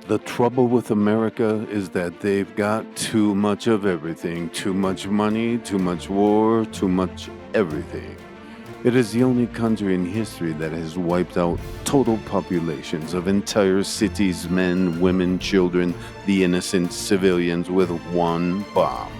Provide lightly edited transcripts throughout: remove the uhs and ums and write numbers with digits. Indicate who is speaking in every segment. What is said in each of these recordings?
Speaker 1: The trouble with America is that they've got too much of everything. Too much money, too much war, too much everything. It is the only country in history that has wiped out total populations of entire cities, men, women, children, the innocent civilians with one bomb,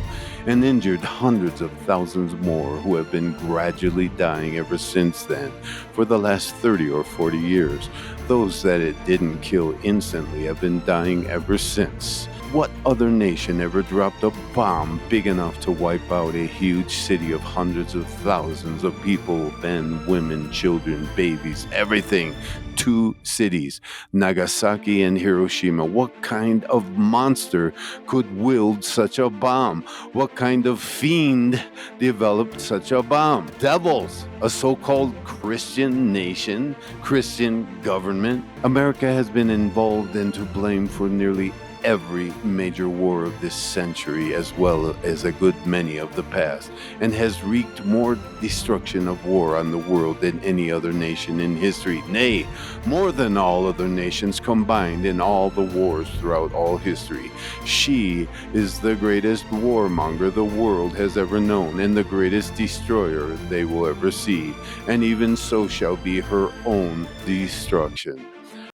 Speaker 1: and injured hundreds of thousands more who have been gradually dying ever since then for the last 30 or 40 years. Those that it didn't kill instantly have been dying ever since. What other nation ever dropped a bomb big enough to wipe out a huge city of hundreds of thousands of people, men, women, children, babies, everything? Two cities, Nagasaki and Hiroshima. What kind of monster could wield such a bomb? What kind of fiend developed such a bomb? Devils! A so-called Christian nation, Christian government. America has been involved and to blame for nearly every major war of this century, as well as a good many of the past, and has wreaked more destruction of war on the world than any other nation in history. Nay, more than all other nations combined in all the wars throughout all history. She is the greatest warmonger the world has ever known, and the greatest destroyer they will ever see, and even so shall be her own destruction.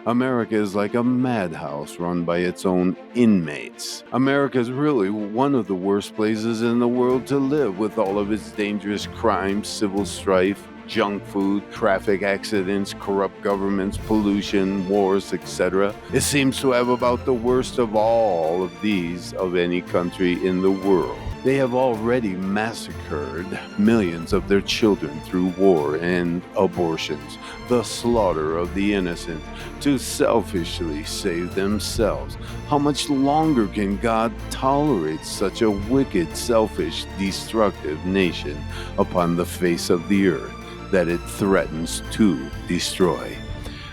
Speaker 1: America is like a madhouse run by its own inmates. America is really one of the worst places in the world to live, with all of its dangerous crimes, civil strife, junk food, traffic accidents, corrupt governments, pollution, wars, etc. It seems to have about the worst of all of these of any country in the world. They have already massacred millions of their children through war and abortions, the slaughter of the innocent, to selfishly save themselves. How much longer can God tolerate such a wicked, selfish, destructive nation upon the face of the earth that it threatens to destroy?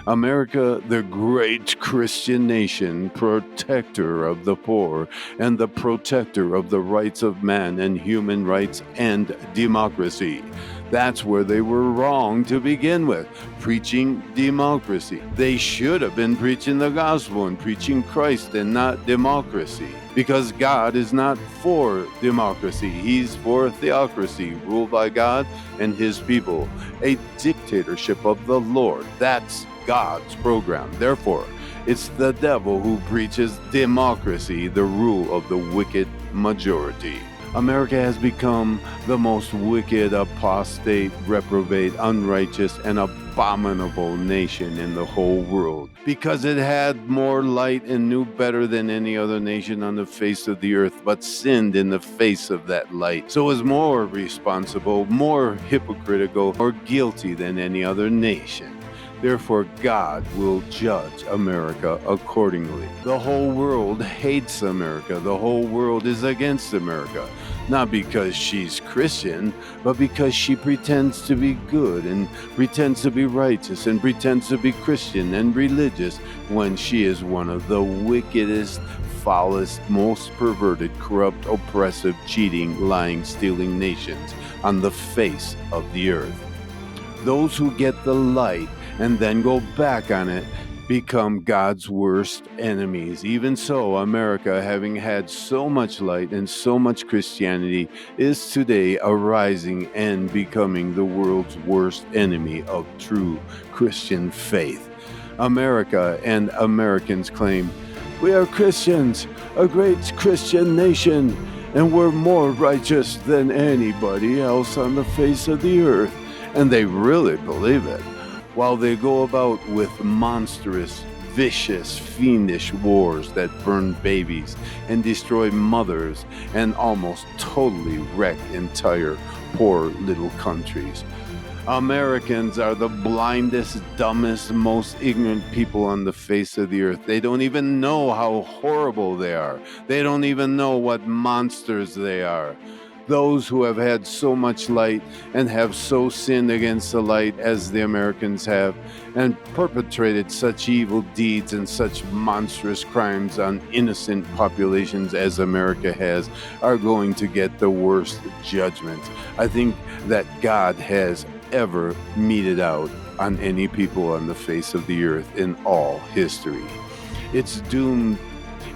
Speaker 1: America, the great Christian nation, protector of the poor, and the protector of the rights of man and human rights and democracy. That's where they were wrong to begin with, preaching democracy. They should have been preaching the gospel and preaching Christ and not democracy. Because God is not for democracy. He's for theocracy, ruled by God and his people. A dictatorship of the Lord. That's God's program. Therefore, it's the devil who preaches democracy, the rule of the wicked majority. America has become the most wicked, apostate, reprobate, unrighteous, and abominable nation in the whole world, because it had more light and knew better than any other nation on the face of the earth, but sinned in the face of that light. So is more responsible, more hypocritical, more guilty than any other nation. Therefore, God will judge America accordingly. The whole world hates America. The whole world is against America. Not because she's Christian, but because she pretends to be good and pretends to be righteous and pretends to be Christian and religious when she is one of the wickedest, foulest, most perverted, corrupt, oppressive, cheating, lying, stealing nations on the face of the earth. Those who get the light and then go back on it become God's worst enemies. Even so, America, having had so much light and so much Christianity, is today arising and becoming the world's worst enemy of true Christian faith. America and Americans claim, "We are Christians, a great Christian nation, and we're more righteous than anybody else on the face of the earth." And they really believe it, while they go about with monstrous, vicious, fiendish wars that burn babies and destroy mothers and almost totally wreck entire poor little countries. Americans are the blindest, dumbest, most ignorant people on the face of the earth. They don't even know how horrible they are. They don't even know what monsters they are. Those who have had so much light and have so sinned against the light as the Americans have, and perpetrated such evil deeds and such monstrous crimes on innocent populations as America has, are going to get the worst judgment I think that God has ever meted out on any people on the face of the earth in all history. It's doomed.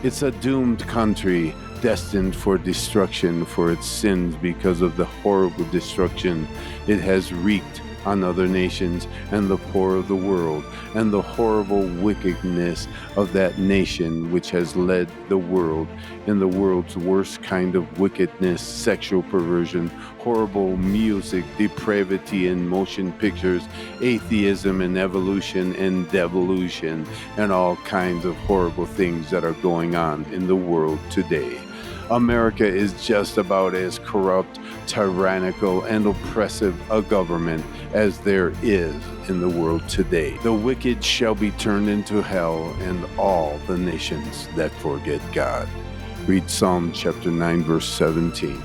Speaker 1: It's a doomed country destined for destruction for its sins because of the horrible destruction it has wreaked on other nations and the poor of the world, and the horrible wickedness of that nation which has led the world in the world's worst kind of wickedness, sexual perversion, horrible music, depravity in motion pictures, atheism and evolution and devolution, and all kinds of horrible things that are going on in the world today. America is just about as corrupt, tyrannical, and oppressive a government as there is in the world today. The wicked shall be turned into hell, and all the nations that forget God. Read Psalm chapter 9, verse 17.